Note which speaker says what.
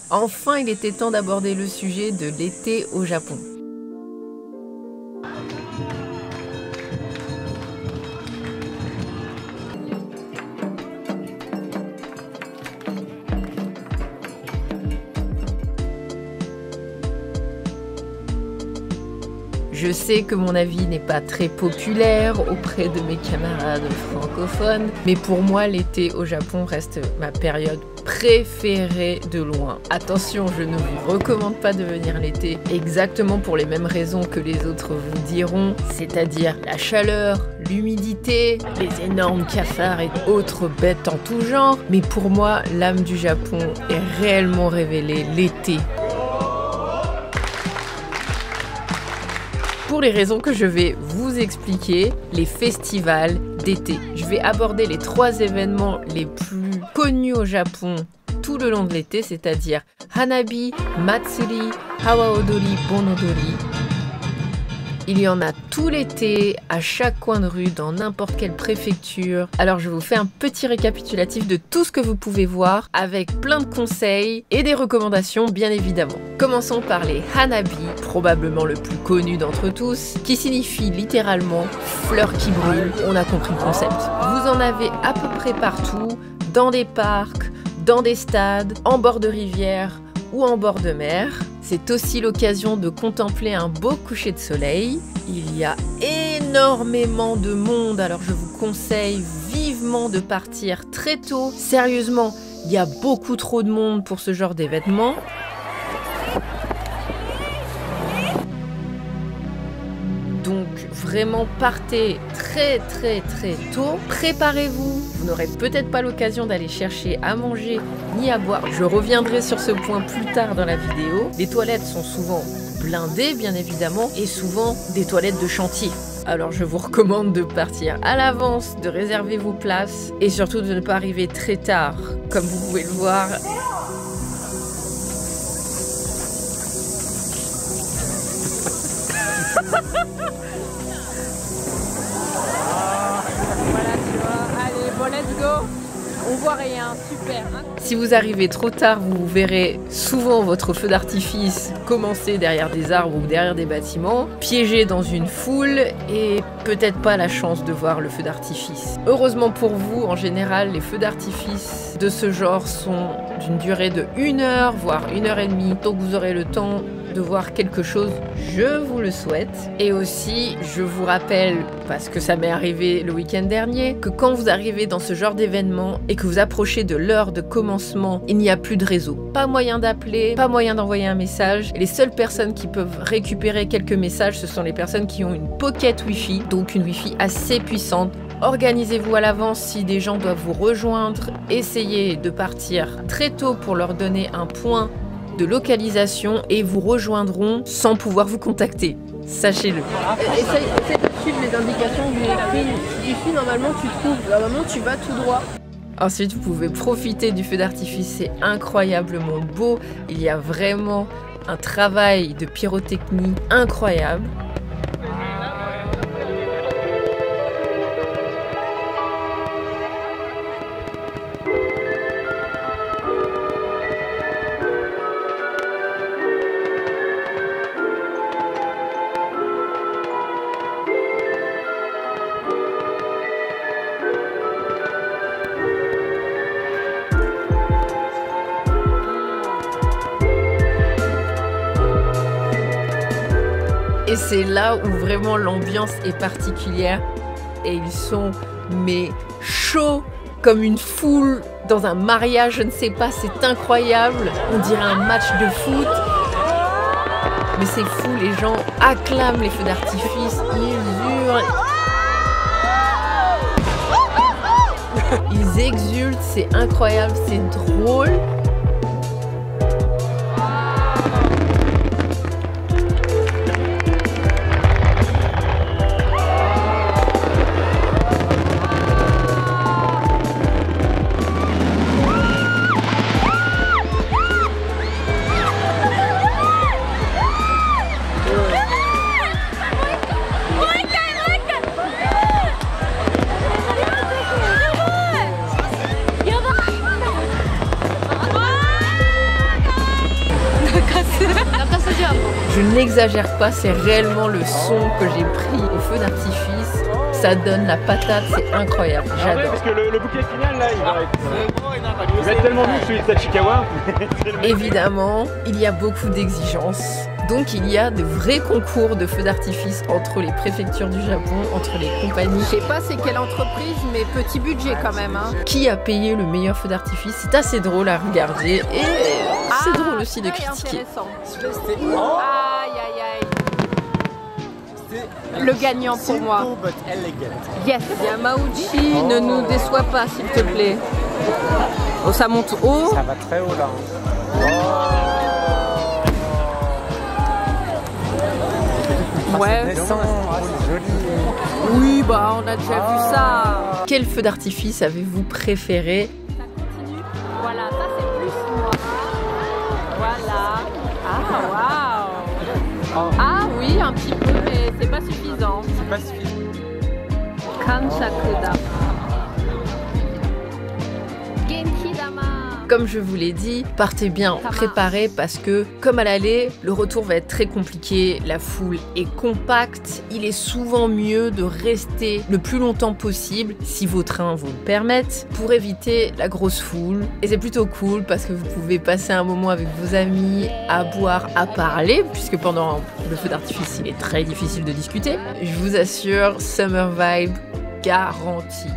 Speaker 1: Enfin, il était temps d'aborder le sujet de l'été au Japon. Je sais que mon avis n'est pas très populaire auprès de mes camarades francophones, mais pour moi, l'été au Japon reste ma période préférée de loin. Attention, je ne vous recommande pas de venir l'été exactement pour les mêmes raisons que les autres vous diront, c'est-à-dire la chaleur, l'humidité, les énormes cafards et autres bêtes en tout genre, mais pour moi, l'âme du Japon est réellement révélée l'été. Pour les raisons que je vais vous expliquer, les festivals d'été. Je vais aborder les 3 événements les plus connus au Japon tout le long de l'été, c'est-à-dire Hanabi, Matsuri, Hawaodori, Bonodori. Il y en a tout l'été, à chaque coin de rue, dans n'importe quelle préfecture. Alors je vous fais un petit récapitulatif de tout ce que vous pouvez voir, avec plein de conseils et des recommandations bien évidemment. Commençons par les Hanabi, probablement le plus connu d'entre tous, qui signifie littéralement fleurs qui brûlent. On a compris le concept. Vous en avez à peu près partout, dans des parcs, dans des stades, en bord de rivière ou en bord de mer. C'est aussi l'occasion de contempler un beau coucher de soleil. Il y a énormément de monde, alors je vous conseille vivement de partir très tôt. Sérieusement, il y a beaucoup trop de monde pour ce genre d'événement. Donc vraiment partez très tôt. Préparez-vous. Vous n'aurez peut-être pas l'occasion d'aller chercher à manger ni à boire. Je reviendrai sur ce point plus tard dans la vidéo. Les toilettes sont souvent blindées bien évidemment et souvent des toilettes de chantier. Alors je vous recommande de partir à l'avance, de réserver vos places et surtout de ne pas arriver très tard. Comme vous pouvez le voir,
Speaker 2: voilà, tu vois. Allez, bon, let's go. On voit rien, super.
Speaker 1: si vous arrivez trop tard, vous verrez souvent votre feu d'artifice commencer derrière des arbres ou derrière des bâtiments, piégé dans une foule et peut-être pas la chance de voir le feu d'artifice. Heureusement pour vous, en général, les feux d'artifice de ce genre sont d'une durée de 1 heure, voire 1 heure et demie, donc vous aurez le temps de voir quelque chose, je vous le souhaite. Et aussi, je vous rappelle, parce que ça m'est arrivé le week-end dernier, que quand vous arrivez dans ce genre d'événement et que vous approchez de l'heure de commencement, il n'y a plus de réseau. Pas moyen d'appeler, pas moyen d'envoyer un message. Et les seules personnes qui peuvent récupérer quelques messages, ce sont les personnes qui ont une pocket Wi-Fi, donc une Wi-Fi assez puissante. Organisez-vous à l'avance si des gens doivent vous rejoindre. Essayez de partir très tôt pour leur donner un point de localisation et vous rejoindront sans pouvoir vous contacter. Sachez-le.
Speaker 2: Essaye de suivre les indications du Wi-Fi. Normalement, tu trouves. Normalement, tu vas tout droit.
Speaker 1: Ensuite, vous pouvez profiter du feu d'artifice. C'est incroyablement beau. Il y a vraiment un travail de pyrotechnie incroyable. Et c'est là où vraiment l'ambiance est particulière. Et ils sont, mais chauds comme une foule dans un mariage, je ne sais pas, c'est incroyable. On dirait un match de foot. Mais c'est fou, les gens acclament les feux d'artifice, ils hurlent. Ils exultent, c'est incroyable, c'est drôle. Je n'exagère pas, c'est réellement le son que j'ai pris au feu d'artifice. Ça donne la patate, c'est incroyable, j'adore.
Speaker 3: Parce que le bouquet final là, il va être tellement doux celui de Tachikawa.
Speaker 1: Évidemment, il y a beaucoup d'exigences. Donc il y a de vrais concours de feux d'artifice entre les préfectures du Japon, entre les compagnies.
Speaker 2: Je sais pas c'est quelle entreprise, mais petit budget quand même. Hein.
Speaker 1: Qui a payé le meilleur feu d'artifice? C'est assez drôle à regarder et c'est drôle aussi de critiquer.
Speaker 2: Aïe aïe aïe. Le gagnant pour moi. Yes. Yamauchi, ne nous déçois pas s'il te plaît. Oh, ça monte haut.
Speaker 3: Ça va très haut là.
Speaker 2: Ouais. Oui, bah on a déjà vu ça.
Speaker 1: Quel feu d'artifice avez-vous préféré?
Speaker 2: Ça continue. Voilà, ça c'est plus moi. Voilà. Ah waouh. Ah oui, un petit peu, mais c'est pas suffisant.
Speaker 3: C'est pas suffisant.
Speaker 2: Kansakuda. Genki-dama.
Speaker 1: Comme je vous l'ai dit, partez bien préparés parce que, comme à l'aller, le retour va être très compliqué, la foule est compacte, il est souvent mieux de rester le plus longtemps possible, si vos trains vous le permettent, pour éviter la grosse foule. Et c'est plutôt cool parce que vous pouvez passer un moment avec vos amis, à boire, à parler, puisque pendant le feu d'artifice, il est très difficile de discuter. Je vous assure, Summer Vibe garantie.